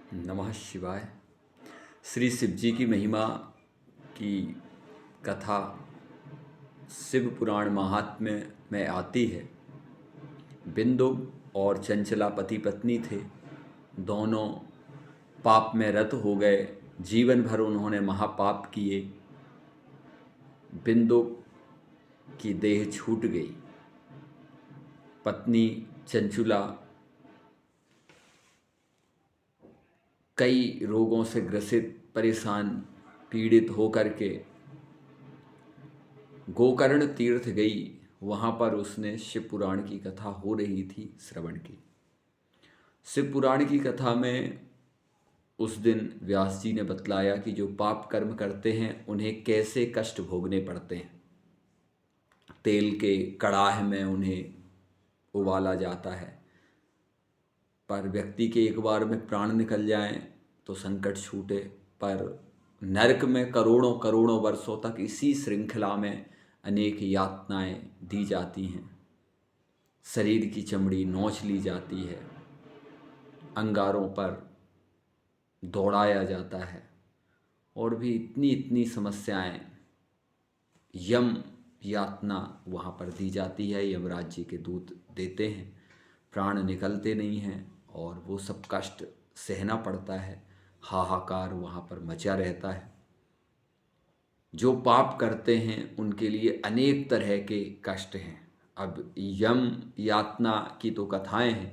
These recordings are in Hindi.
नमः शिवाय। श्री शिव जी की महिमा की कथा शिव पुराण महात्म्य में आती है। बिंदु और चंचला पति पत्नी थे। दोनों पाप में रत हो गए। जीवन भर उन्होंने महापाप किए। बिंदु की देह छूट गई। पत्नी चंचुला कई रोगों से ग्रसित, परेशान, पीड़ित होकर के गोकर्ण तीर्थ गई। वहाँ पर उसने शिव पुराण की कथा हो रही थी श्रवण की। शिव पुराण की कथा में उस दिन व्यास जी ने बतलाया कि जो पाप कर्म करते हैं उन्हें कैसे कष्ट भोगने पड़ते हैं। तेल के कड़ाह में उन्हें उबाला जाता है, पर व्यक्ति के एक बार में प्राण निकल जाएं तो संकट छूटे, पर नरक में करोड़ों करोड़ों वर्षों तक इसी श्रृंखला में अनेक यातनाएं दी जाती हैं। शरीर की चमड़ी नोच ली जाती है, अंगारों पर दौड़ाया जाता है, और भी इतनी इतनी समस्याएं यम यातना वहाँ पर दी जाती है। यमराज जी के दूत देते हैं, प्राण निकलते नहीं हैं और वो सब कष्ट सहना पड़ता है। हाहाकार वहाँ पर मचा रहता है। जो पाप करते हैं उनके लिए अनेक तरह के कष्ट हैं। अब यम यातना की तो कथाएं हैं,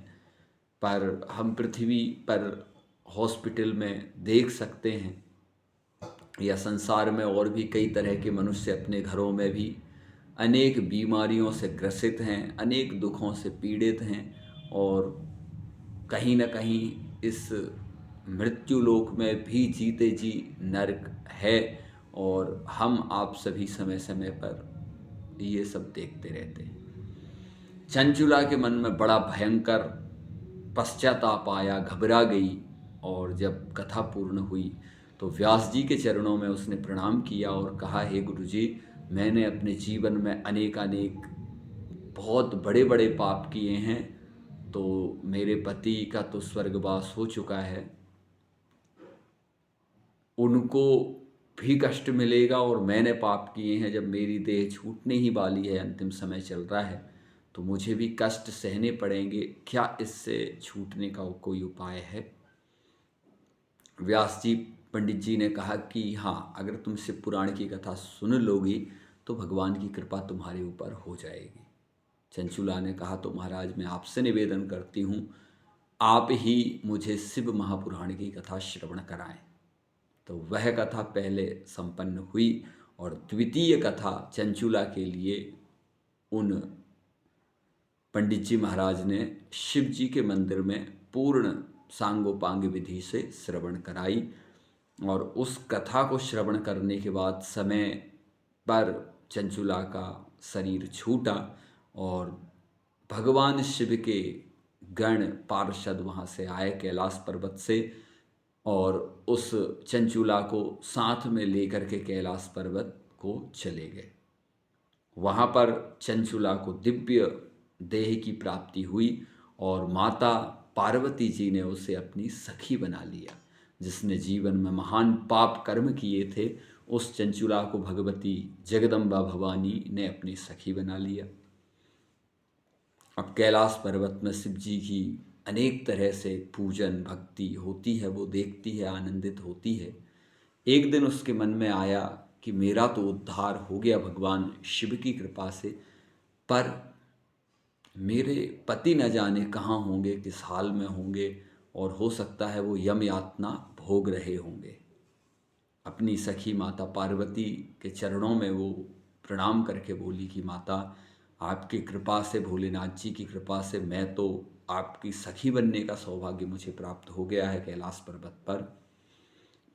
पर हम पृथ्वी पर हॉस्पिटल में देख सकते हैं, या संसार में और भी कई तरह के मनुष्य अपने घरों में भी अनेक बीमारियों से ग्रसित हैं, अनेक दुखों से पीड़ित हैं, और कहीं न कहीं इस मृत्यु लोक में भी जीते जी नरक है, और हम आप सभी समय समय पर ये सब देखते रहते हैं। चंचुला के मन में बड़ा भयंकर पश्चाताप आया, घबरा गई, और जब कथा पूर्ण हुई तो व्यास जी के चरणों में उसने प्रणाम किया और कहा, हे गुरु जी, मैंने अपने जीवन में अनेक बहुत बड़े बड़े पाप किए हैं, तो मेरे पति का तो स्वर्गवास हो चुका है, उनको भी कष्ट मिलेगा, और मैंने पाप किए हैं, जब मेरी देह छूटने ही वाली है, अंतिम समय चल रहा है, तो मुझे भी कष्ट सहने पड़ेंगे। क्या इससे छूटने का कोई उपाय है? व्यास जी पंडित जी ने कहा कि हाँ, अगर तुम शिव पुराण की कथा सुन लोगी तो भगवान की कृपा तुम्हारे ऊपर हो जाएगी। चंचुला ने कहा, तो महाराज मैं आपसे निवेदन करती हूँ, आप ही मुझे शिव महापुराण की कथा श्रवण कराएं। तो वह कथा पहले संपन्न हुई, और द्वितीय कथा चंचुला के लिए उन पंडित जी महाराज ने शिव जी के मंदिर में पूर्ण सांगोपांग विधि से श्रवण कराई। और उस कथा को श्रवण करने के बाद समय पर चंचुला का शरीर छूटा, और भगवान शिव के गण पार्षद वहाँ से आए कैलाश पर्वत से, और उस चंचुला को साथ में लेकर के कैलाश पर्वत को चले गए। वहाँ पर चंचुला को दिव्य देह की प्राप्ति हुई, और माता पार्वती जी ने उसे अपनी सखी बना लिया। जिसने जीवन में महान पाप कर्म किए थे, उस चंचुला को भगवती जगदम्बा भवानी ने अपनी सखी बना लिया। अब कैलाश पर्वत में शिव जी की अनेक तरह से पूजन भक्ति होती है, वो देखती है, आनंदित होती है। एक दिन उसके मन में आया कि मेरा तो उद्धार हो गया भगवान शिव की कृपा से, पर मेरे पति न जाने कहाँ होंगे, किस हाल में होंगे, और हो सकता है वो यम यातना भोग रहे होंगे। अपनी सखी माता पार्वती के चरणों में वो प्रणाम करके बोली कि माता, आपकी कृपा से, भोलेनाथ जी की कृपा से मैं तो आपकी सखी बनने का सौभाग्य मुझे प्राप्त हो गया है कैलाश पर्वत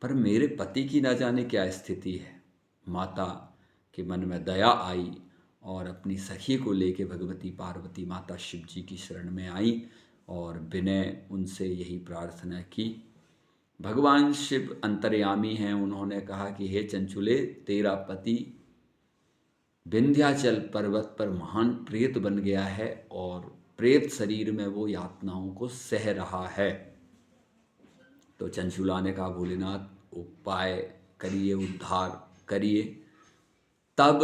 पर मेरे पति की ना जाने क्या स्थिति है। माता के मन में दया आई, और अपनी सखी को लेके भगवती पार्वती माता शिव जी की शरण में आई, और विनय उनसे यही प्रार्थना की। भगवान शिव अंतर्यामी हैं। उन्होंने कहा कि हे चंचुले, तेरा पति विंध्याचल पर्वत पर महान प्रेत बन गया है, और प्रेत शरीर में वो यातनाओं को सह रहा है। तो चंचुला ने कहा भोलेनाथ उपाय करिए, उद्धार करिए। तब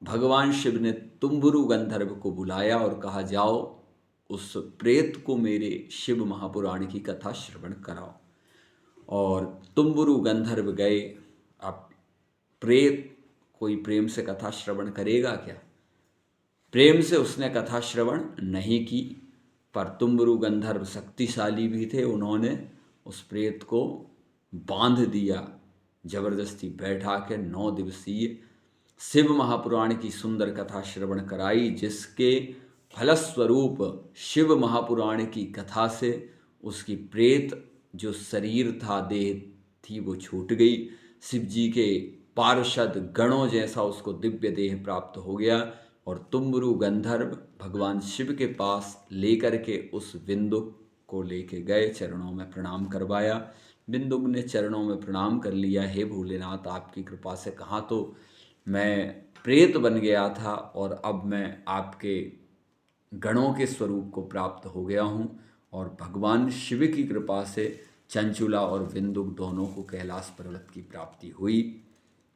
भगवान शिव ने तुम्बुरु गंधर्व को बुलाया और कहा जाओ उस प्रेत को मेरे शिव महापुराण की कथा श्रवण कराओ। और तुम्बुरु गंधर्व गए। अब प्रेत कोई प्रेम से कथा श्रवण करेगा क्या? प्रेम से उसने कथा श्रवण नहीं की, पर तुम्बुरु गंधर्व शक्तिशाली भी थे। उन्होंने उस प्रेत को बांध दिया, जबरदस्ती बैठा के 9 दिवसीय शिव महापुराण की सुंदर कथा श्रवण कराई, जिसके फलस्वरूप शिव महापुराण की कथा से उसकी प्रेत जो शरीर था, देह थी, वो छूट गई। शिव जी के पार्षद गणों जैसा उसको दिव्य देह प्राप्त हो गया और तुम्बुरु गंधर्व भगवान शिव के पास लेकर के उस बिंदुक को लेके गए, चरणों में प्रणाम करवाया। बिंदुक ने चरणों में प्रणाम कर लिया, हे भोलेनाथ आपकी कृपा से कहाँ तो मैं प्रेत बन गया था और अब मैं आपके गणों के स्वरूप को प्राप्त हो गया हूँ। और भगवान शिव की कृपा से चंचुला और बिंदुक दोनों को कैलाश पर्वत की प्राप्ति हुई।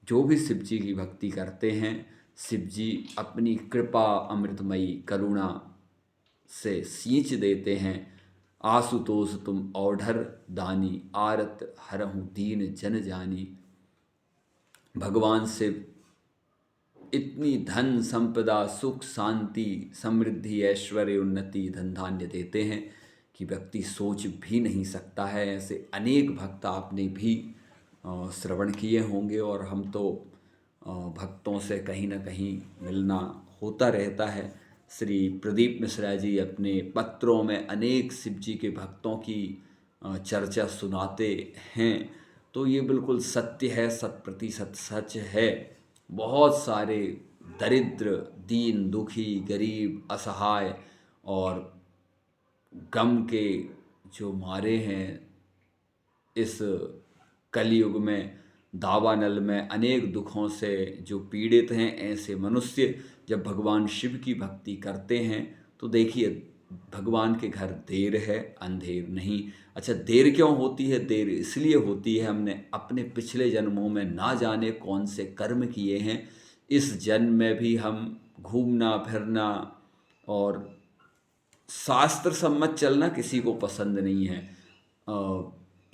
जो भी शिव जी की भक्ति करते हैं, शिव जी अपनी कृपा अमृतमयी करुणा से सींच देते हैं। आशुतोष तुम औढ़र दानी, आरत हरहु दीन जन जानी। भगवान शिव इतनी धन संपदा, सुख शांति, समृद्धि, ऐश्वर्य, उन्नति, धन धान्य देते हैं कि व्यक्ति सोच भी नहीं सकता है। ऐसे अनेक भक्त आपने भी श्रवण किए होंगे और हम तो भक्तों से कहीं ना कहीं मिलना होता रहता है। श्री प्रदीप मिश्रा जी अपने पत्रों में अनेक शिव जी के भक्तों की चर्चा सुनाते हैं, तो ये बिल्कुल सत्य है, 100% सच है। बहुत सारे दरिद्र, दीन, दुखी, गरीब, असहाय और गम के जो मारे हैं इस कलयुग में, दावानल में अनेक दुखों से जो पीड़ित हैं, ऐसे मनुष्य जब भगवान शिव की भक्ति करते हैं तो देखिए भगवान के घर देर है, अंधेर नहीं। अच्छा, देर क्यों होती है? देर इसलिए होती है हमने अपने पिछले जन्मों में ना जाने कौन से कर्म किए हैं। इस जन्म में भी हम घूमना फिरना और शास्त्र सम्मत चलना किसी को पसंद नहीं है।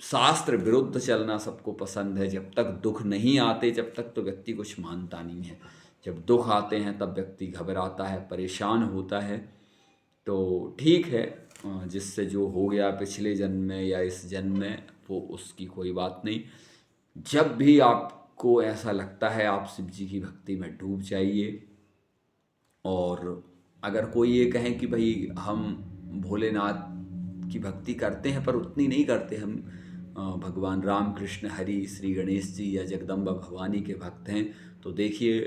शास्त्र विरुद्ध चलना सबको पसंद है। जब तक दुख नहीं आते, जब तक तो व्यक्ति कुछ मानता नहीं है। जब दुख आते हैं तब व्यक्ति घबराता है, परेशान होता है। तो ठीक है, जिससे जो हो गया पिछले जन्म में या इस जन्म में, वो उसकी कोई बात नहीं। जब भी आपको ऐसा लगता है आप शिव जी की भक्ति में डूब जाइए। और अगर कोई ये कहें कि भाई हम भोलेनाथ की भक्ति करते हैं पर उतनी नहीं करते, हम भगवान राम कृष्ण हरि श्री गणेश जी या जगदम्बा भवानी के भक्त हैं, तो देखिए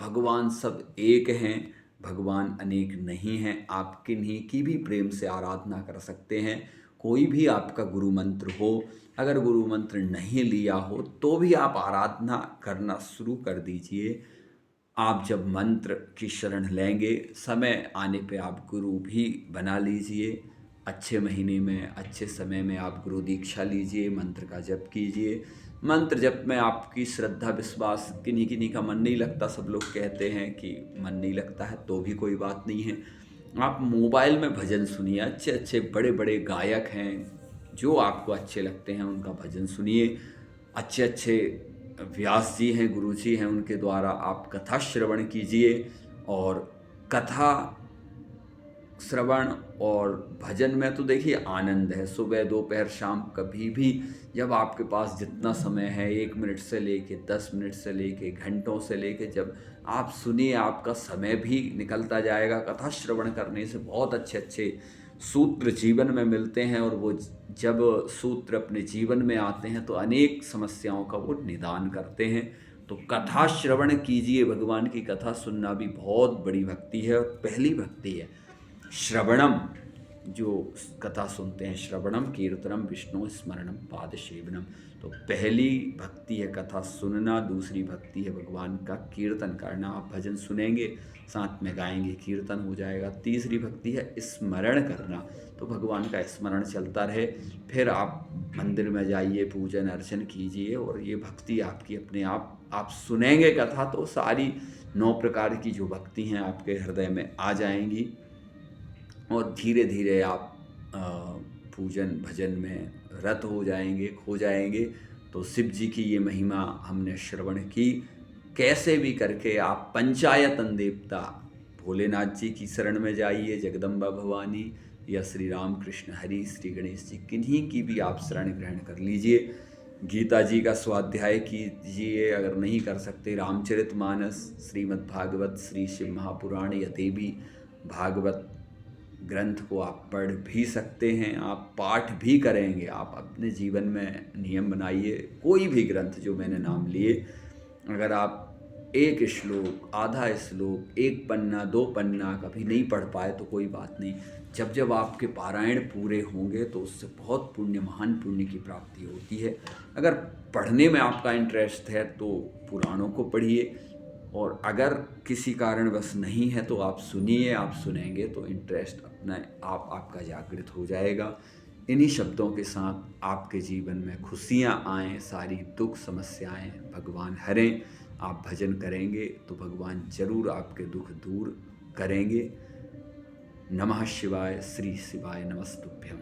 भगवान सब एक हैं, भगवान अनेक नहीं हैं। आप किन्हीं की भी प्रेम से आराधना कर सकते हैं। कोई भी आपका गुरु मंत्र हो, अगर गुरु मंत्र नहीं लिया हो तो भी आप आराधना करना शुरू कर दीजिए। आप जब मंत्र की शरण लेंगे, समय आने पे आप गुरु भी बना लीजिए। अच्छे महीने में, अच्छे समय में आप गुरु दीक्षा लीजिए, मंत्र का जप कीजिए। मंत्र जप में आपकी श्रद्धा विश्वास, किन्हीं किन्हीं का मन नहीं लगता, सब लोग कहते हैं कि मन नहीं लगता है, तो भी कोई बात नहीं है। आप मोबाइल में भजन सुनिए, अच्छे अच्छे बड़े बड़े गायक हैं, जो आपको अच्छे लगते हैं उनका भजन सुनिए। अच्छे अच्छे व्यास जी हैं, गुरु जी हैं, उनके द्वारा आप कथा श्रवण कीजिए। और कथा श्रवण और भजन में तो देखिए आनंद है। सुबह दोपहर शाम कभी भी जब आपके पास जितना समय है, 1 मिनट से लेके 10 मिनट से लेके घंटों से लेके, जब आप सुनिए आपका समय भी निकलता जाएगा। कथा श्रवण करने से बहुत अच्छे अच्छे सूत्र जीवन में मिलते हैं और वो जब सूत्र अपने जीवन में आते हैं तो अनेक समस्याओं का वो निदान करते हैं। तो कथा श्रवण कीजिए। भगवान की कथा सुनना भी बहुत बड़ी भक्ति है और पहली भक्ति है। श्रवणम जो कथा सुनते हैं, श्रवणम कीर्तनम विष्णु स्मरणम पाद सेवनम। तो पहली भक्ति है कथा सुनना, दूसरी भक्ति है भगवान का कीर्तन करना। आप भजन सुनेंगे, साथ में गाएंगे, कीर्तन हो जाएगा। तीसरी भक्ति है स्मरण करना, तो भगवान का स्मरण चलता रहे। फिर आप मंदिर में जाइए, पूजन अर्चन कीजिए, और ये भक्ति आपकी अपने आप सुनेंगे कथा तो सारी 9 प्रकार की जो भक्ति हैं आपके हृदय में आ जाएंगी, और धीरे धीरे आप पूजन भजन में रत हो जाएंगे, खो जाएंगे। तो शिव जी की ये महिमा हमने श्रवण की। कैसे भी करके आप पंचायतन देवता भोलेनाथ जी की शरण में जाइए, जगदम्बा भवानी या श्री राम कृष्ण हरि, श्री गणेश जी, किन्हीं की भी आप शरण ग्रहण कर लीजिए। गीता जी का स्वाध्याय कीजिए, अगर नहीं कर सकते रामचरितमानस, श्रीमद् भागवत, श्री शिव महापुराण या देवी भागवत ग्रंथ को आप पढ़ भी सकते हैं, आप पाठ भी करेंगे। आप अपने जीवन में नियम बनाइए, कोई भी ग्रंथ जो मैंने नाम लिए, अगर आप एक श्लोक, आधा श्लोक, एक पन्ना, 2 पन्ना कभी नहीं पढ़ पाए तो कोई बात नहीं। जब जब आपके पारायण पूरे होंगे तो उससे बहुत पुण्य, महान पुण्य की प्राप्ति होती है। अगर पढ़ने में आपका इंटरेस्ट है तो पुराणों को पढ़िए, और अगर किसी कारणवश नहीं है तो आप सुनिए। आप सुनेंगे तो इंटरेस्ट अपना आपका जागृत हो जाएगा। इन्हीं शब्दों के साथ आपके जीवन में खुशियाँ आएँ, सारी दुख समस्याएं भगवान हरें। आप भजन करेंगे तो भगवान जरूर आपके दुख दूर करेंगे। नमः शिवाय, श्री शिवाय नमस्तुभ्यम।